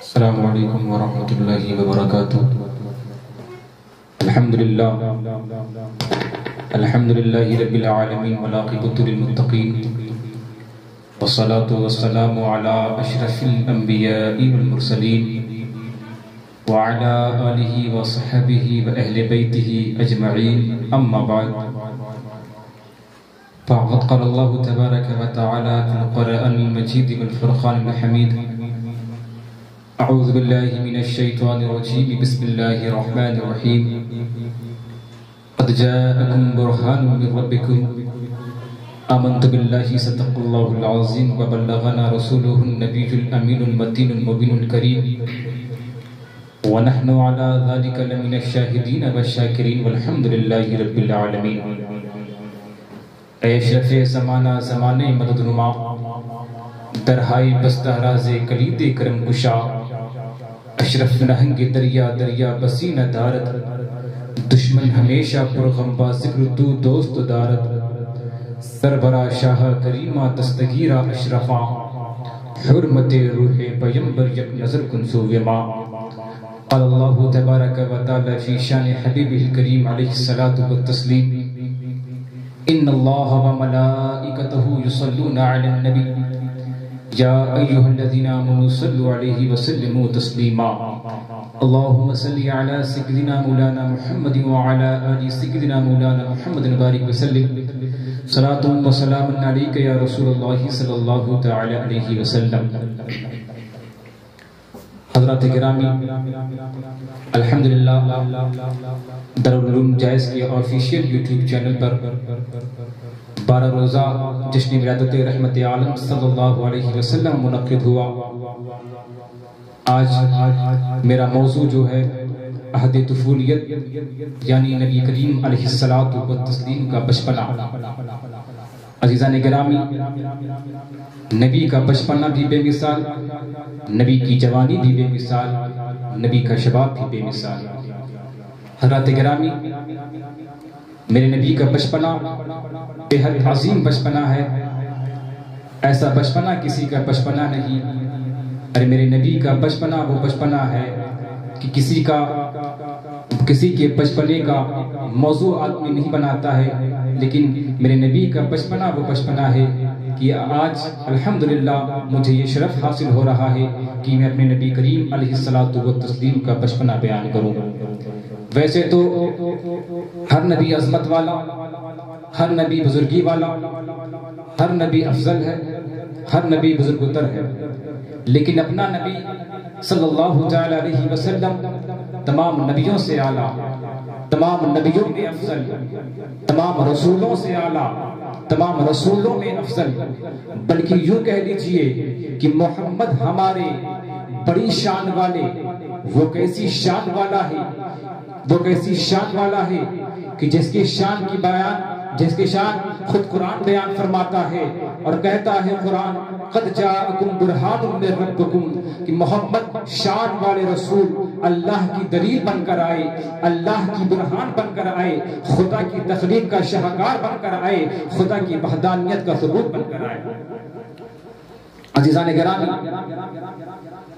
السلام علیکم ورحمۃ اللہ وبرکاتہ۔ الحمدللہ رب العالمین والعاقبۃ للمتقین، والصلاة والسلام علی اشرف الانبیاء والمرسلین وعلی آلہ وصحبہ واہل بیتہ اجمعین، اما بعد فقد قال اللہ تبارک وتعالی فی القرآن المجید والفرقان الحمید: اعوذ باللہ من الشیطان الرجیم، بسم اللہ الرحمن الرحیم۔ قد جاءکم برہان من ربکم آمنت باللہ صدق اللہ العظیم وبلغنا رسولہ النبی الامین المتین المبین الکریم، ونحن على ذلك لمن الشاہدین والشاکرین والحمد للہ رب العالمین۔ اے اشرف زمانہ زمانے مدد نما، درہائی بستہ راز کلید کرم کشا، اشرف نہنگ دریا دریا بسینہ دارت، دشمن ہمیشہ پرغم ذکر تو دوست دارت، سربراہ شاہ کریمہ دستگیرہ اشرفا، حرمت روح پیمبر یک نظر کن سویما۔ قال اللہ تبارک و تعالی فی شان حبیبہ الکریم علیہ الصلاۃ والتسلیم: ان اللہ وملائکتہ یصلون علی النبی یا ایہا الذین آمنوا صلوا علیہ وسلموا تسلیما۔ اللہم صلی علی سیدنا مولانا محمد وعلی آل سیدنا مولانا محمد بارک وسلم، صلاۃ و سلام علیک یا رسول اللہ صلی اللہ تعالی علیہ وسلم۔ حضرات گرامی، الحمدللہ دارالعلوم جائز کے آفیشیل یوٹیوب چینل پر 12 روزہ جشن ولادت رحمت عالم صلی اللہ علیہ وسلم منعقد ہوا۔ آج میرا موضوع جو ہے عہد طفولیت، یعنی نبی کریم علیہ الصلوۃ والتسلیم کا بچپنا۔ عزیزان گرامی، نبی کا بچپنا بھی بے مثال، نبی کی جوانی بھی بے مثال، نبی کا شباب بھی بے مثال۔ حضرات گرامی، میرے نبی کا بچپنا بے حد عظیم بچپنا ہے، ایسا بچپنا کسی کا بچپنا نہیں۔ اور میرے نبی کا بچپنا وہ بچپنا ہے کہ کسی کے بچپنے کا موضوع آدمی نہیں بناتا ہے، لیکن میرے نبی کا بچپنا وہ بچپنا ہے کہ آج الحمدللہ مجھے یہ شرف حاصل ہو رہا ہے کہ میں اپنے نبی کریم علیہ الصلوۃ والتسلیم کا بچپنا بیان کروں۔ ویسے تو ہر نبی عظمت والا، ہر نبی بزرگی والا، ہر نبی افضل ہے، ہر نبی بزرگ تر ہے، لیکن اپنا نبی صلی اللہ تعالی علیہ وسلم تمام نبیوں سے اعلیٰ، تمام نبیوں میں افضل، تمام رسولوں سے اعلیٰ، تمام رسولوں میں افضل، بلکہ یوں کہہ لیجئے کہ محمد ہمارے بڑی شان والے، وہ کیسی شان والا ہے، وہ کیسی شان والا ہے کہ جس کی شان خود قرآن بیان فرماتا ہے اور کہتا ہے قرآن: قد جاءکم برہان من ربکم، کہ محمد شان والے رسول اللہ کی دلیل بن کر آئے، اللہ کی برہان بن کر آئے، خدا کی تخلیق کا شاہکار بن کر آئے، خدا کی وحدانیت کا ثبوت بن کر آئے۔ عزیزان گرامی،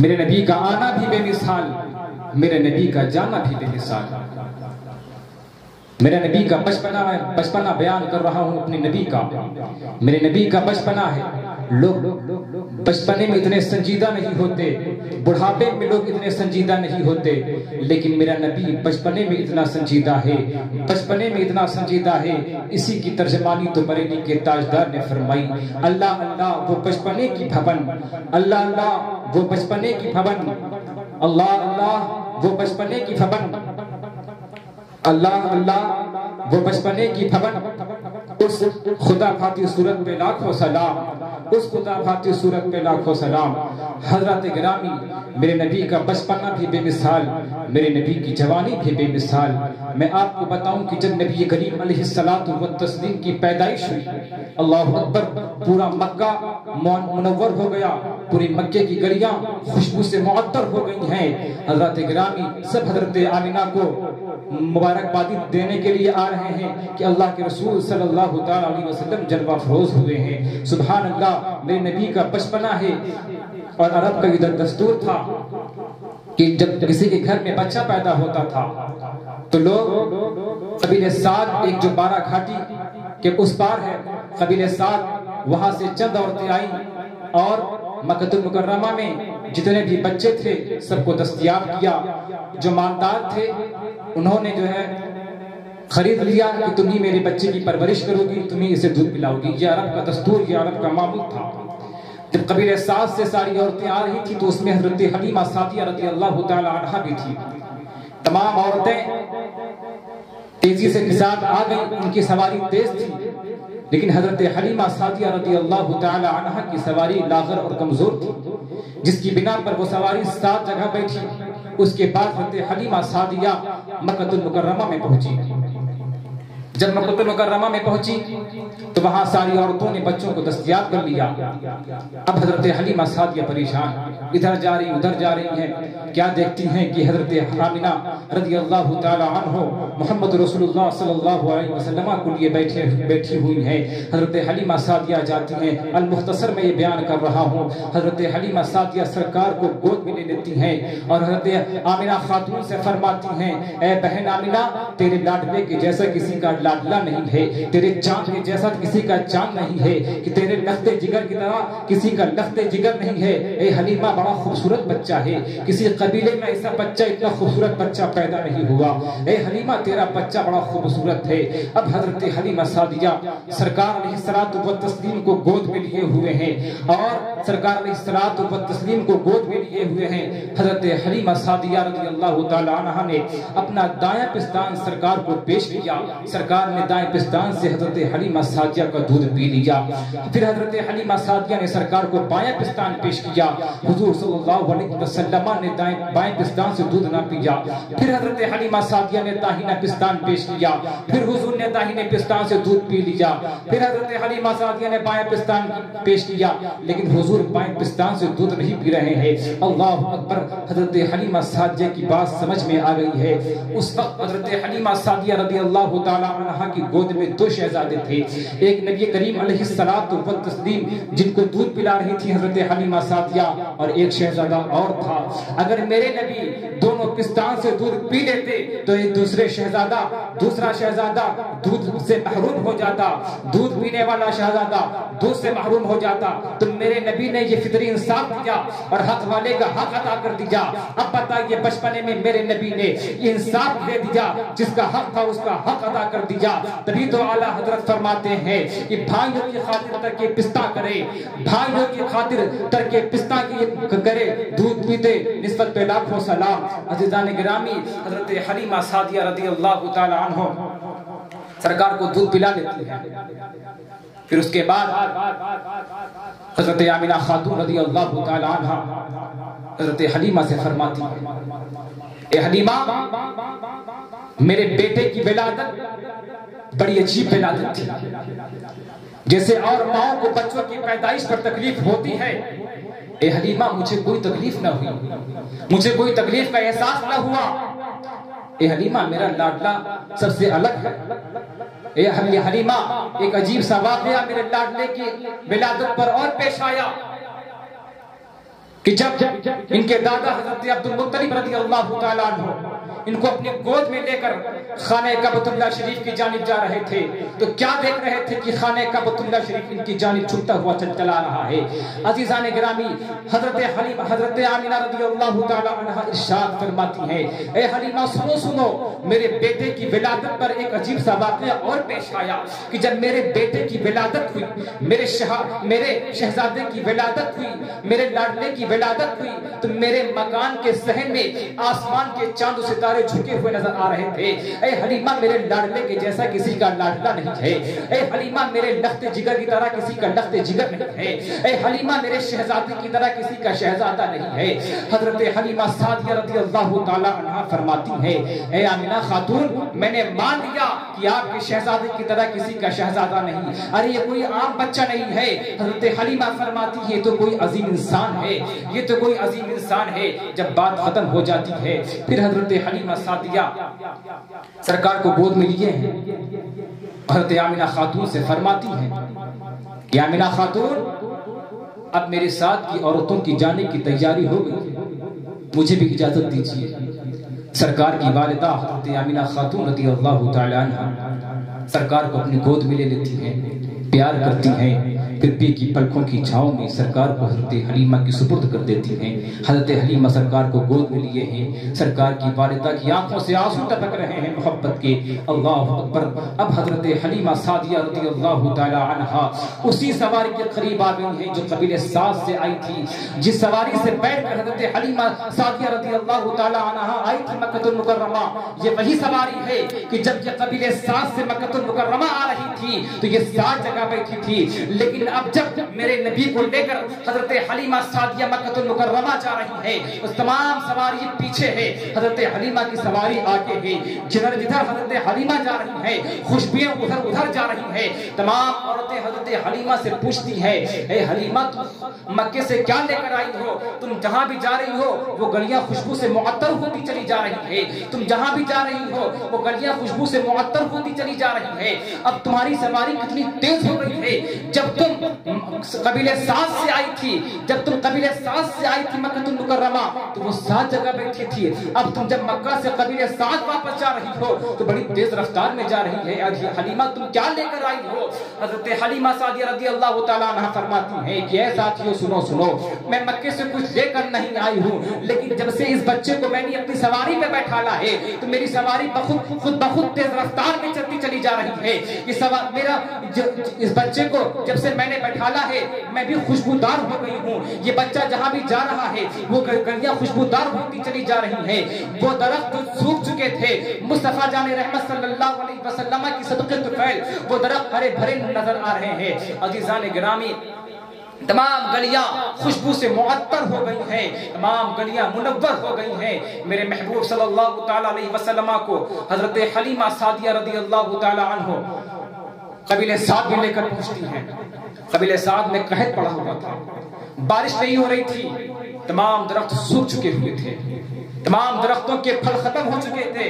میرے نبی کا آنا بھی بے مثال، میرے نبی کا جانا بھی بے مثال۔ میرے نبی کا بچپنا بیان کر رہا ہوں اپنے نبی کا۔ میرے نبی کا بچپنا ہے، لوگ بچپنے میں اتنے سنجیدہ نہیں ہوتے، بڑھاپے میں لوگ اتنے سنجیدہ نہیں ہوتے، لیکن میرا نبی بچپنے میں اتنا سنجیدہ ہے، بچپنے میں اتنا سنجیدہ ہے۔ اسی کی ترجمانی تو بریلی کے تاجدار نے فرمائی: اللہ اللہ وہ بچپنے کی بھون، اللہ اللہ وہ بچپنے کی بھون، اللہ اللہ وہ بچپنے کی بھون، اللہ اللہ وہ بچپنے کی بھون۔ اس خدا بھاتی صورت پہ لاکھوں سلام، اس خدا بھاتی صورت پہ لاکھوں سلام۔ حضرات گرامی، میرے نبی کا بچپنا بھی بے مثال، میرے نبی کی جوانی بھی بے مثال۔ میں آپ کو بتاؤں کہ جب نبی کریم علیہ الصلوۃ والتسلیم کی پیدائش ہوئی، اللہ اکبر، پورا مکہ منور ہو گیا، پوری مکے کی گلیاں خوشبو سے معطر ہو گئی ہیں۔ حضرات گرامی، سب حضرت آمنہ کو مبارکبادی دینے کے لیے آ رہے ہیں کہ اللہ کے رسول صلی اللہ تعالی علیہ وسلم جلوہ افروز ہوئے ہیں۔ سبحان اللہ، میرے نبی کا بچپنا ہے اور عرب کا ادھر دستور تھا کہ جب کسی کے گھر میں بچہ پیدا ہوتا تھا تو لوگ قبیلہ سعد ایک جو بارہ گھاٹی کے اس پار ہے قبیلہ سعد وہاں سے چند عورتیں آئیں اور مکہ المکرمہ میں جتنے بھی بچے تھے سب کو دستیاب کیا. جو مالدار تھے انہوں نے جو ہے خرید لیا کہ تم ہی میرے بچے کی پرورش کرو گی, تم ہی اسے دودھ پلاؤ گی. یہ عرب کا دستور, یہ عرب کا معمول تھا. جب قبیلہ سعد سے ساری عورتیں آ رہی تھی تو اس میں حضرت حلیمہ سعدیہ رضی اللہ تعالی عنہا بھی تھی. تمام عورتیں تیزی سے ساتھ آ گئیں, ان کی سواری تیز تھی, لیکن حضرت حلیمہ سعدیہ رضی اللہ تعالی عنہا کی سواری لاغر اور کمزور تھی, جس کی بنا پر وہ سواری 7 جگہ بیٹھی. اس کے بعد حضرت حلیمہ سعدیہ مکہ المکرمہ میں پہنچی. جب مکہ المکرمہ میں پہنچی تو وہاں ساری عورتوں نے بچوں کو دستیاب کر لیا. اب حضرت حلیمہ سعدیہ پریشان, ادھر جا رہی ادھر جا رہی ہیں. کیا دیکھتی ہیں کہ حضرت آمنہ رضی اللہ تعالی عنہ محمد رسول اللہ صلی اللہ علیہ وسلم کو لیے بیٹھی ہوئی ہیں. حضرت حلیمہ سعدیہ جاتی ہیں. المختصر میں یہ بیان کر رہا ہوں. حضرت حلیمہ سعدیہ سرکار کو گود میں لے لیتی ہیں اور حضرت آمنہ خاتون سے فرماتی ہیں, اے بہن آمنہ, تیرے لاڈلے کے جیسا کسی کا لاڈلا نہیں ہے, تیرے چاند کے جیسا کسی کا چاند نہیں ہے, کہ تیرے لخت جگر کی طرح کسی کا لخت جگر نہیں ہے. اے حلیمہ, بڑا خوبصورت بچہ ہے, کسی قبیلے میں ایسا بچہ اتنا خوبصورت بچہ پیدا نہیں ہوا. اے حلیمہ, تیرا بچہ بڑا خوبصورت ہے. اب حضرت حلیمہ سعدیہ سرکار علیہ الصلوۃ والتسلیم کو گود میں لیے ہوئے ہیں اور سرکار علیہ الصلوۃ والتسلیم کو گود میں لیے ہوئے ہیں. حضرت حلیمہ سعدیہ رضی اللہ تعالی عنہا نے اپنا دایاں پستان سرکار کو پیش کیا. سرکار نے دائیں پستان سے حضرت حلیمہ سعدیہ کا دودھ پی لیا. پھر حضرت حلیمہ سعدیہ نے سرکار کو بایاں پستان پیش کیا. حضور صلی اللہ علیہ وسلم نے بائیں پستان سے دودھ نہ پیا. پھر حضرت حلیمہ سعدیہ نے داہنا پستان پیش کیا. پھر حضور نے داہنے پستان سے دودھ پی لیا. پھر حضرت حلیمہ سعدیہ نے بائیں پستان پیش کیا, لیکن حضور بائیں پستان سے دودھ نہیں پی رہے ہیں. اللہ اکبر. حضرت حلیمہ سعدیہ کی بات سمجھ میں آ گئی ہے. اس وقت حضرت حلیمہ سعدیہ رضی اللہ تعالی عنہا کی گود میں 2 شہزادے تھے. ایک نبی کریم علیہ الصلوۃ والتسلیم جن کو دودھ پلا رہی تھی حضرت حلیمہ سعدیہ, اور ایک شہزادہ اور تھا. اگر میرے نبی دونوں پستان سے دودھ پی لیتے تو ایک دوسرا شہزادہ دودھ سے محروم ہو جاتا, دودھ پینے والا شہزادہ دودھ سے محروم ہو جاتا. تو میرے نبی نے یہ فطری انصاف دیا اور حق والے کا حق عطا کر دیا. اب بتائیے, بچپنے میں میرے نبی نے یہ انصاف دے دیا, جس کا حق تھا اس کا حق ادا کر دیا. تبھی تو اعلیٰ حضرت فرماتے ہیں کہ بھائیوں کی خاطر ترک پستہ کرے, بھائیوں کی خاطر ترک پستہ کی کرے, دودھ پیتے نسبت پہ لاکھوں سلام. عزیزان گرامی, حضرت حلیمہ سعدیہ رضی اللہ تعالی عنہ سرکار کو دودھ پلا لیتی ہے. پھر اس کے بعد حضرت آمنہ خاتون رضی اللہ تعالی عنہ حضرت حلیمہ سے فرماتی ہے, اے حلیمہ, میرے بیٹے کی ولادت بڑی عجیب ولادت تھی. جیسے اور ماؤں کو بچوں کی پیدائش پر تکلیف ہوتی ہے, اے حلیمہ مجھے کوئی تکلیف نہ ہوئی, مجھے کوئی تکلیف کا احساس نہ ہوا. اے حلیمہ, میرا لاڈلا سب سے الگ ہے. اے حلیمہ, ایک عجیب سا واقعہ میرے لاڈلے کی ولادت پر اور پیش آیا کہ جب ان کے دادا حضرت عبد المطلب رضی اللہ تعالیٰ عنہ ان کو اپنے گود میں لے کر خانہ کعبۃ اللہ شریف کی جانب جا رہے تھے تو کیا دیکھ رہے تھے کہ خانہ کعبۃ اللہ شریف ان کی جانب چھٹتا ہوا چلا رہا ہے. عزیزان گرامی, حضرت آمنہ رضی اللہ تعالیٰ عنہ ارشاد فرماتی ہیں, اے حلیمہ سنو, میرے بیٹے کی ولادت پر ایک عجیب سا واقعہ اور پیش آیا کہ جب میرے بیٹے کی ولادت ہوئی, میرے شہزادے کی ولادت ہوئی, میرے لاڈلے کی ولادت ہوئی, تو میرے مکان کے صحن میں آسمان کے چاند و ستارے جھکے ہوئے نظر آ رہے تھے. اے حلیمہ, میرے لاڈلے کے جیسا کسی کا لاڈلا نہیں ہے. اے حلیمہ, میرے لخت جگر کی طرح کسی کا لخت جگر نہیں ہے. اے حلیمہ, میرے شہزادے کی طرح کسی کا شہزادہ نہیں ہے. حضرت حلیمہ سعدیہ رضی اللہ تعالی عنہا فرماتی ہے, اے آمنہ خاتون, میں نے مان لیا کہ آپ کے شہزادے کی طرح کسی کا شہزادہ نہیں. ارے یہ کوئی عام بچہ نہیں ہے. حضرت حلیمہ فرماتی ہے, تو کوئی عظیم انسان ہے, یہ تو کوئی عظیم انسان ہے. جب بات ختم ہو جاتی ہے, پھر حضرت حلیمہ سعدیہ سرکار کو گود میں لیے ہیں. حضرت آمنہ خاتون سے فرماتی ہیں کہ آمنہ خاتون, اب میرے ساتھ کی عورتوں کی جانے کی تیاری ہو گئی، مجھے بھی اجازت دیجیے۔ سرکار کی والدہ حضرت آمینہ خاتون رضی اللہ تعالی عنہ سرکار کو اپنی گود میں لے لیتی ہیں، پیار کرتی ہیں، پھر پی کی پلکوں کی چھاؤں میں سرکار کو حضرت حلیمہ کی سپرد کر دیتی ہیں۔ حضرت حلیمہ سرکار کو گود میں لیے ہیں، سرکار کی والدہ کی آنکھوں سے آنسو ٹپک رہے ہیں محبت کے، اللہ اکبر۔ اب حضرت حلیمہ سعدیہ رضی اللہ تعالی عنہا اسی سواری کے قریب آ گئی ہیں جو قبیلہ سعد سے آئی تھی، جس سواری سے بیٹھ کر حضرت حلیمہ سعدیہ رضی اللہ تعالی عنہا آئی تھی مکہ المکرمہ۔ یہ وہی سواری ہے کہ جب یہ قبیلہ سعد سے مکہ المکرمہ آ رہی تھی تو یہ سعد جگہ بیٹھی تھی، لیکن اب جب میرے نبی کو لے کر حضرت حلیمہ سعدیہ مکہ المکرمہ جا رہی ہے، اس تمام سواری پیچھے ہے، حضرت حلیمہ کی سواری آگے ہے، جدھر جدھر حضرت حلیمہ جا رہی ہے خوشبوئیں ادھر ادھر جا رہی ہے۔ تمام عورتیں حضرت حلیمہ سے پوچھتی ہیں، اے حلیمہ تم مکے سے کیا لے کر آئی ہو؟ تم جہاں بھی جا رہی ہو وہ گلیاں خوشبو سے معطر ہوتی چلی جا رہی ہے، تم جہاں بھی جا رہی ہو وہ گلیاں خوشبو سے معطر ہوتی چلی جا رہی ہے۔ اب تمہاری سواری کتنی تیز ہو رہی ہے، جب تم قبیلہ سعد سے آئی تھی، جب تم قبیلہ سعد سے آئی تھی مکہ المکرمہ تو وہ سعد جگہ بیٹھی تھی، اب تم جب مکہ سے قبیلہ سعد واپس جا رہی ہو تو بڑی تیز رفتار میں جا رہی ہے، حلیمہ تم کیا لے کر آئی ہو؟ حضرت حلیمہ سعدیہ رضی اللہ تعالیٰ عنہ فرماتی ہیں کہ اے ساتھیو سنو سنو، میں مکے سے کچھ لے کر نہیں آئی ہوں، لیکن جب سے اس بچے کو میں نے اپنی سواری میں بیٹھالا ہے تو میری سواری خود بخود تیز رفتار میں چلتی چلی جا رہی ہے۔ میرا اس بچے کو جب سے میں نے بیٹھالا ہے میں بھی خوشبودار ہو گئی ہوں، یہ بچہ جہاں بھی جا رہا ہے وہ گلیاں خوشبودار ہوتی چلی جا رہی ہیں۔ وہ درخت جو سوکھ چکے تھے مصطفیٰ جان رحمت صلی اللہ علیہ وسلم کی صدقے طفیل، وہ درخت ہرے بھرے نظر آ رہے ہیں۔ عزیزان گرامی، تمام گلیاں خوشبو سے معطر ہو گئی ہیں، تمام گلیاں منور ہو گئی ہیں۔ میرے محبوب صلی اللہ تعالی علیہ وسلم کو حضرت حلیمہ سعدیہ رضی اللہ تعالی عنہ قبیلہ سعد میں لے کر پہنچتی ہیں۔ قبیلہ سعد میں قحط پڑا ہوا تھا، بارش نہیں ہو رہی تھی، تمام درخت سوکھ چکے ہوئے تھے، تمام درختوں کے پھل ختم ہو چکے تھے،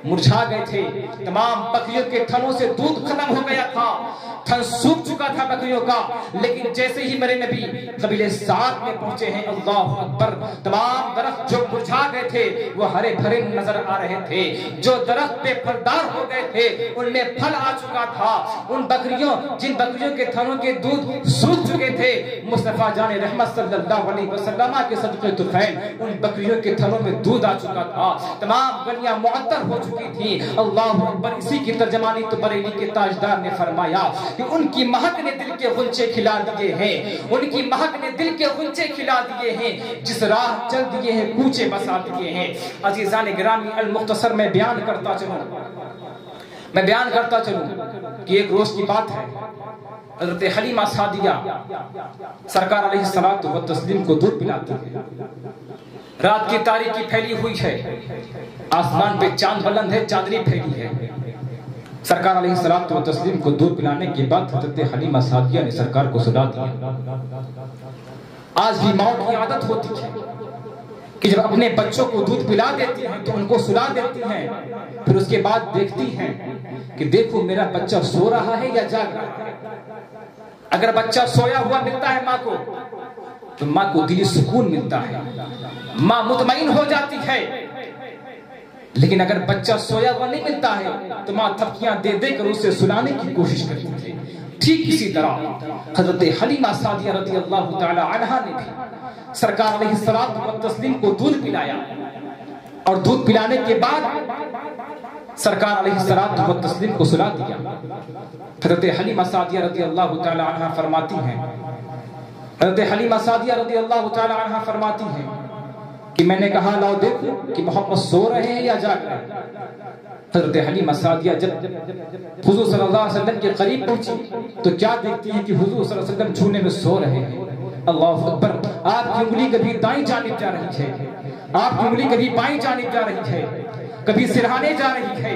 مرجھا گئے تھے، تمام بکریوں کے تھنوں سے دودھ ختم ہو گیا تھا، تھن سوکھ چکا تھا بکریوں کا۔ لیکن جیسے ہی میرے نبی قبیلہ سعد میں پہنچے ہیں، اللہ اکبر، تمام درخت جو مرجھا گئے تھے وہ ہرے بھرے نظر آ رہے تھے، جو درخت پہ پھلدار ہو گئے تھے ان میں پھل آ چکا تھا۔ ان بکریوں جن بکریوں کے تھنوں کے دودھ سوکھ چکے تھے، مصطفیٰ جان رحمت صلی اللہ علیہ وسلم کے صدقے طفیل ان بکریوں کے تھنوں میں دودھ آ چکا تھا، تمام گلیاں معطر ہو چکی تھی۔ اللہ اکبر، اسی کی ترجمانی تو بریلی کے تاجدار نے فرمایا کہ ان کی مہک نے دل کے غنچے کھلا دیے ہیں، ان کی مہک نے دل کے غنچے کھلا دیے ہیں، جس راہ چل دیے ہیں کوچے بسا دیے ہیں۔ عزیزان گرامی، المختصر میں بیان کرتا چلوں کہ ایک روز کی بات ہے، حضرت حلیمہ سعدیہ سرکار علیہ الصلوۃ والتسلیم کو دودھ پلاتی ہے۔ رات کی تاریکی پھیلی ہوئی ہے، آسمان پہ چاند بلند ہے، چاندنی پھیلی ہے۔ سرکار علیہ الصلوۃ والتسلیم کو دودھ پلانے کے بعد حضرت حلیمہ سعدیہ نے سرکار کو سلا دیا۔ آج بھی ماؤں کی عادت ہوتی ہے کہ جب اپنے بچوں کو دودھ پلا دیتی ہیں تو ان کو سلا دیتی ہیں، پھر اس کے بعد دیکھتی ہیں کہ دیکھو میرا بچہ سو رہا ہے یا جاگ رہا ہے۔ اگر بچہ سویا ہوا ملتا ہے ماں کو تو ماں کو دلی سکون ملتا ہے، ماں مطمئن ہو جاتی ہے، لیکن اگر بچہ سویا ہوا نہیں ملتا ہے تو ماں تھپکیاں دے دے کر اسے سلانے کی کوشش کرتی ہے۔ ٹھیک اسی طرح حضرت حلیمہ سعدیہ رضی اللہ تعالی عنہا نے بھی سرکار علیہ الصلوۃ والتسلیم کو دودھ پلایا، اور دودھ پلانے کے بعد سرکار علیہ الصلوۃ والتسلیم کو سلا دیا۔ حضرت حلیمہ سعدیہ رضی اللہ تعالی عنہا فرماتی ہیں، حضرت حلیمہ سعدیہ رضی اللہ تعالی عنہا فرماتی ہیں کہ میں نے کہا لاؤ دیکھو کہ محمد سو رہے ہیں یا جاگ رہے ہیں۔ حضرت حلیمہ سعدیہ جب حضور صلی اللہ علیہ وسلم کے قریب پہنچی تو کیا دیکھتی ہیں کہ حضور صلی اللہ علیہ وسلم چھونے میں سو رہے ہیں۔ اللہ اکبر، آپ کی انگلی کبھی دائیں جانب جا رہی ہے، آپ کی انگلی کبھی بائیں جانب جا رہی ہے، کبھی سرہانے جا رہی ہے،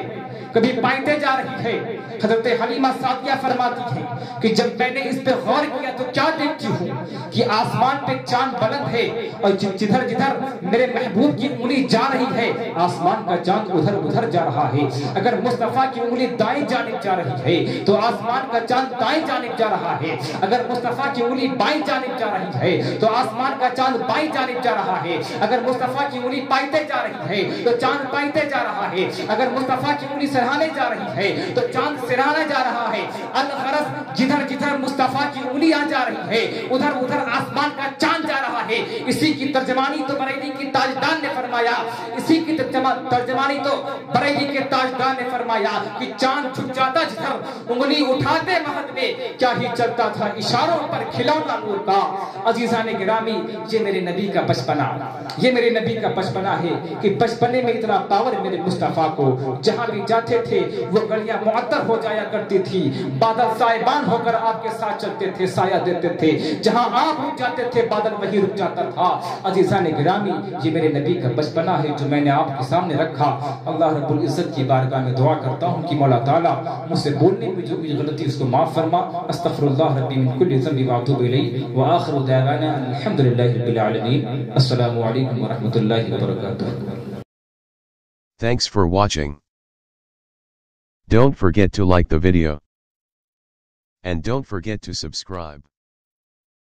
کبھی پائتے جا رہی ہے۔ حضرت حلیمہ سعدیہ فرماتی ہے کہ جب میں نے اس پہ غور کیا تو کیا دیکھتی ہوں کہ آسمان پہ چاند بلند ہے، اور جدھر جدھر میرے محبوب کی انگلی جا رہی ہے آسمان کا چاند ادھر ادھر جا رہا ہے۔ اگر مصطفیٰ کی انگلی دائیں جانب جا رہی ہے تو آسمان کا چاند دائیں جانب جا رہا ہے۔ اگر مصطفیٰ کی انگلی بائیں جانب جا رہی ہے تو آسمان کا چاند بائیں جانب جا رہا ہے۔ اگر مصطفیٰ کی انگلی پائتے جا رہی ہے تو چاند پائتے جا رہا ہے۔ اگر مصطفیٰ کی انگلی سرہانے جا رہی ہے تو چاند سرہانا جا رہا ہے۔ الغرض جدھر جدھر مصطفیٰ کی انگلیاں جا رہی ہے ادھر ادھر آسمان کا چاند جا رہا ہے۔ اسی کی ترجمانی تو بریلی کی تاجدار نے فرمایا، اسی کی ترجمانی تو بریلی کے تاجدار نے فرمایا کہ چاند جھک جاتا جدھر انگلی اٹھاتے مہد میں کیا ہی چلتا تھا اشاروں پر کھلونا نور کا۔ عزیزان گرامی، یہ میرے نبی کا بچپنا، یہ میرے نبی کا بچپنا ہے کہ بچپنے میں اتنا پاور میرے مصطفیٰ کو، جہاں بھی جاتے تھے وہ گلیاں معطر ہو جایا کرتی تھی، بادل سائبان ہو کر آپ کے ساتھ چلتے تھے، سایہ دیتے تھے، جہاں آپ رک جاتے تھے بادل وہی رک جاتا تھا۔ عزیزان گرامی، یہ میرے نبی کا بچپنا ہے جو میں نے آپ کے سامنے رکھا۔ اللہ رب العزت کی بارگاہ میں دعا کرتا ہوں کہ مولا تعالیٰ مجھ سے بولنے میں جو بھی غلطی اس کو معاف فرما۔ استغفر اللہ ربی من کل ذنب واتوب الیہ، وآخر دعوانا الحمدللہ رب العالمین۔ السلام علیکم ورحمۃ اللہ وبرکاتہ۔ Thanks for watching. Don't forget to like the video. And don't forget to subscribe.